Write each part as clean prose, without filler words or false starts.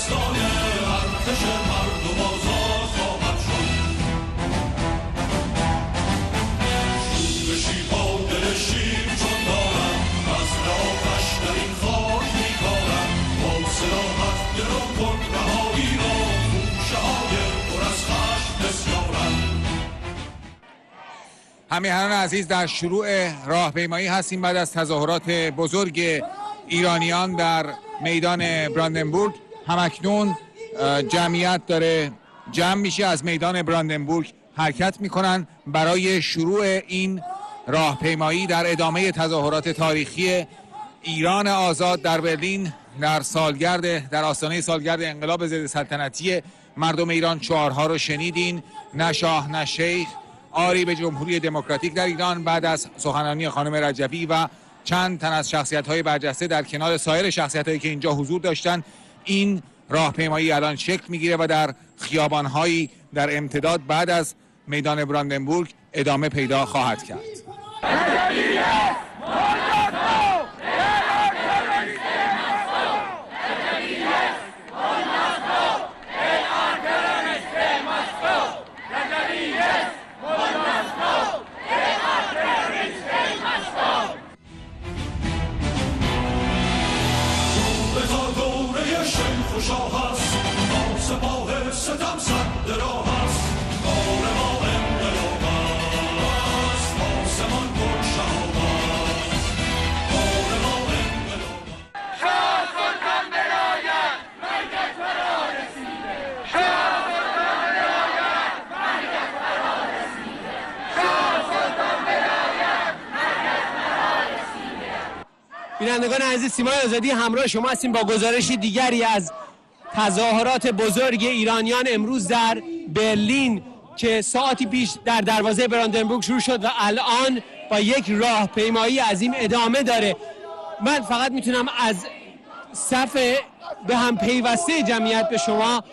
دستای ارتش مردم آزاد خواهد شد. شورشی با دل شیر چون دارم، از رافش در این خاک میکارم. با صراحت درو کن رهایی را، خوشه های پر از خشم بسیارم. همیهنان عزیز، در شروع راهپیمایی هستیم بعد از تظاهرات بزرگ ایرانیان در میدان براندنبورگ. همکنون جمعیت داره جمع میشه، از میدان براندنبورگ حرکت میکنن برای شروع این راهپیمایی در ادامه تظاهرات تاریخی ایران آزاد در برلین در آستانه سالگرد انقلاب ضد سلطنتی مردم ایران. شعارها رو شنیدین: نه شاه نه شیخ، آری به جمهوری دموکراتیک در ایران. بعد از سخنرانی خانم رجبی و چند تن از شخصیت‌های برجسته در کنار سایر شخصیت‌هایی که اینجا حضور داشتن، این راهپیمایی الان شکل میگیره و در خیابان‌هایی در امتداد بعد از میدان براندنبورگ ادامه پیدا خواهد کرد. بینندگان عزیز، سیمای آزادی همراه شما هستیم با گزارش دیگری از تظاهرات بزرگ ایرانیان امروز در برلین که ساعتی پیش در دروازه براندنبورگ شروع شد و الان با یک راهپیمایی عظیم ادامه داره. من فقط میتونم از صف به هم پیوسته جمعیت به شما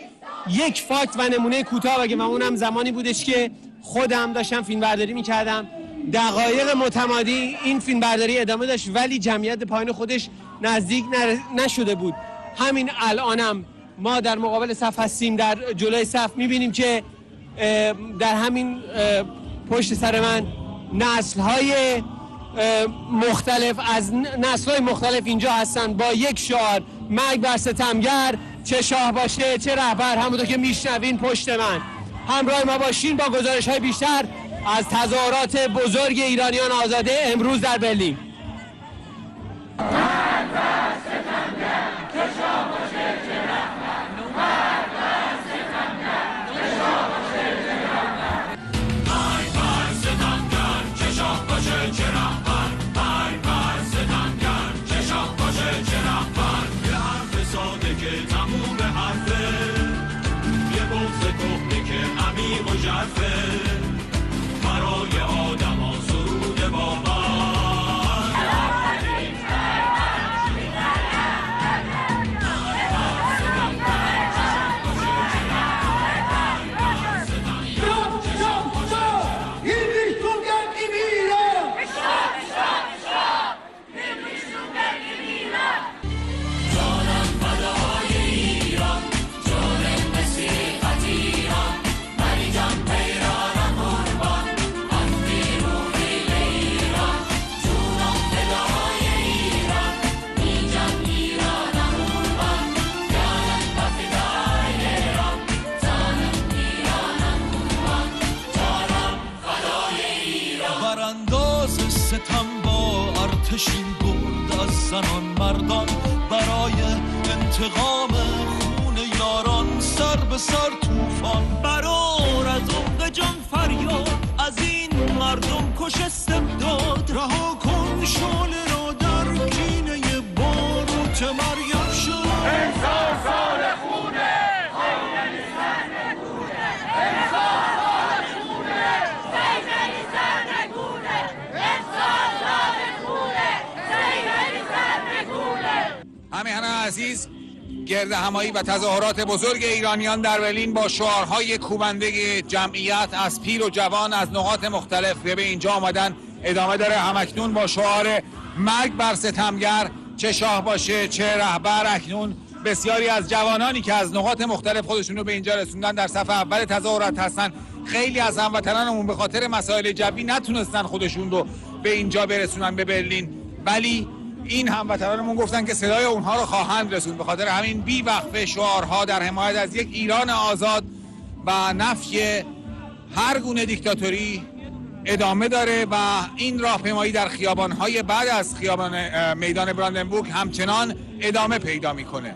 یک فاکت و نمونه کوتاه بگم. اونم زمانی بودش که خودم داشتم فیلم برداری میکردم. دقایق متمادی این فیلم برداری ادامه داشت ولی جمعیت به پایان خودش نزدیک نشده بود. همین الانم ما در مقابل صف هستیم، در جلوی صف میبینیم که در همین پشت سر من نسل‌های مختلف اینجا هستن با یک شعار: مرگ بر ستمگر، چه شاه باشه چه رهبر. همونطور که میشنوین پشت من، همراه ما باشین با گزارش‌های بیشتر از تظاهرات بزرگ ایرانیان آزاده امروز در برلین. ارتشین برد از زنان مردان، برای انتقام خون یاران سر به سر طوفان برار از عمق جان فریاد، از این مردم کش استبداد. رها کن شعله را در کینه باروت مریم شد. انسان سال خونه خیلی سرنگونه، انسان سال خونه خیلی سرنگونه، انسان سال خونه خیلی سرنگونه. همیهنان عزیز، گرد همایی و تظاهرات بزرگ ایرانیان در برلین با شعارهای کوبنده جمعیت از پیر و جوان از نقاط مختلف به اینجا آمدن ادامه داره. همکنون با شعار مرگ بر ستمگر، چه شاه باشه چه رهبر، اکنون بسیاری از جوانانی که از نقاط مختلف خودشون رو به اینجا رسوندن در صف اول تظاهرات هستن. خیلی از هموطنانمون به خاطر مسائل جوی نتونستن خودشون رو به اینجا برسونن به برلین، ولی این هموطنانمون گفتن که صدای اونها رو خواهند رسوند. به خاطر همین بی‌وقفه شعارها در حمایت از یک ایران آزاد و نفی هر گونه دیکتاتوری ادامه داره و این راهپیمایی در خیابان‌های بعد از خیابان میدان براندنبورگ همچنان ادامه پیدا می‌کنه.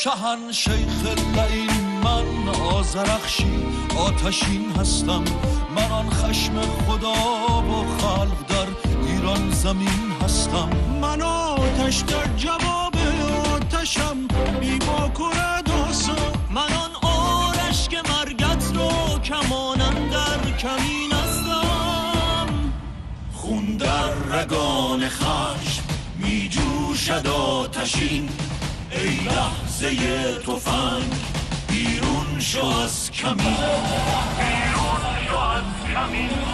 شهن شیخ لعین من آذرخشی آتشین هستم، من آن خشم خدا و خلق در ایران زمین هستم. من آتش در جواب آتشم بی باکر داسا، من آن آرش که مرگت رو کمانم در کمین هستم. خون در رگان خشم می جوشد آتشین، ای لحظه تفنگ بیرون شو از کمین، بیرون شو از کمین.